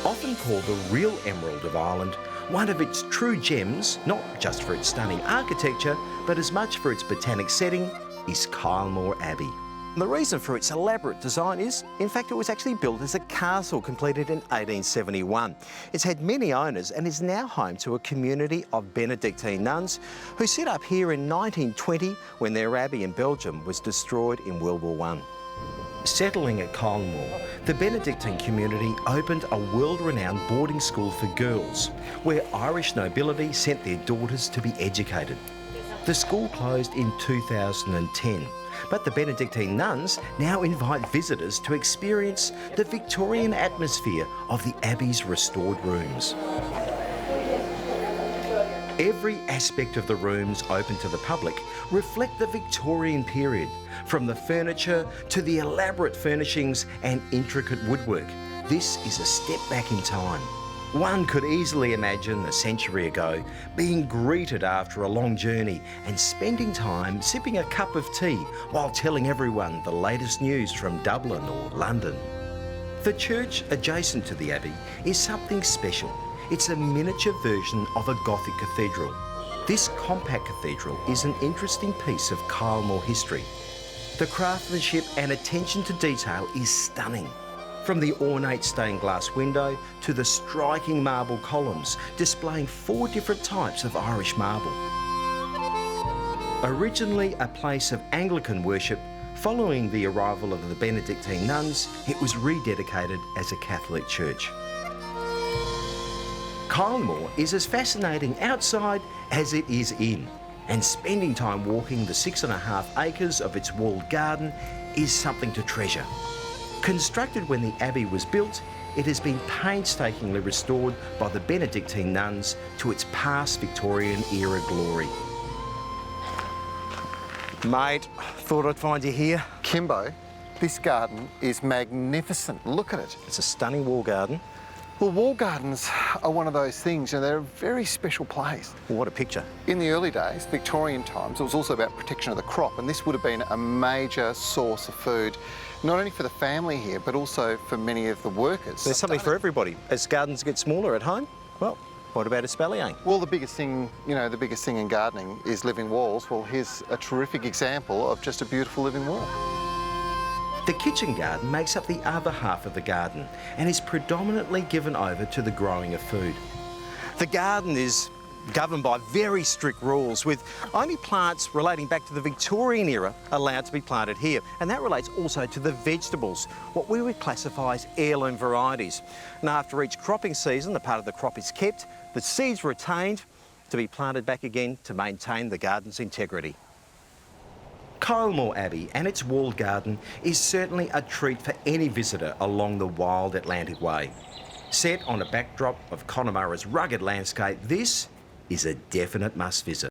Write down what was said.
Often called the real emerald of Ireland, one of its true gems, not just for its stunning architecture, but as much for its botanic setting, is Kylemore Abbey. The reason for its elaborate design is, in fact, it was actually built as a castle completed in 1871. It's had many owners and is now home to a community of Benedictine nuns who set up here in 1920 when their abbey in Belgium was destroyed in World War I. Settling at Kylemore, the Benedictine community opened a world-renowned boarding school for girls, where Irish nobility sent their daughters to be educated. The school closed in 2010, but the Benedictine nuns now invite visitors to experience the Victorian atmosphere of the Abbey's restored rooms. Every aspect of the rooms open to the public reflect the Victorian period, from the furniture to the elaborate furnishings and intricate woodwork. This is a step back in time. One could easily imagine a century ago being greeted after a long journey and spending time sipping a cup of tea while telling everyone the latest news from Dublin or London. The church adjacent to the Abbey is something special. It's a miniature version of a Gothic cathedral. This compact cathedral is an interesting piece of Kylemore history. The craftsmanship and attention to detail is stunning. From the ornate stained glass window to the striking marble columns displaying 4 different types of Irish marble. Originally a place of Anglican worship, following the arrival of the Benedictine nuns, it was rededicated as a Catholic church. Kylemore is as fascinating outside as it is in, and spending time walking the 6.5 acres of its walled garden is something to treasure. Constructed when the Abbey was built, it has been painstakingly restored by the Benedictine nuns to its past Victorian era glory. Mate, thought I'd find you here. Kimbo, this garden is magnificent. Look at it. It's a stunning wall garden. Well, wall gardens are one of those things, and they're a very special place. Well, what a picture. In the early days, Victorian times, it was also about protection of the crop, and this would have been a major source of food, not only for the family here, but also for many of the workers. There's something for everybody. As gardens get smaller at home, well, what about espalier? Well, the biggest thing, the biggest thing in gardening is living walls. Well, here's a terrific example of just a beautiful living wall. The kitchen garden makes up the other half of the garden and is predominantly given over to the growing of food. The garden is governed by very strict rules, with only plants relating back to the Victorian era allowed to be planted here. And that relates also to the vegetables, what we would classify as heirloom varieties. And after each cropping season, the part of the crop is kept, the seeds retained to be planted back again to maintain the garden's integrity. Kylemore Abbey and its walled garden is certainly a treat for any visitor along the wild Atlantic Way. Set on a backdrop of Connemara's rugged landscape, this is a definite must visit.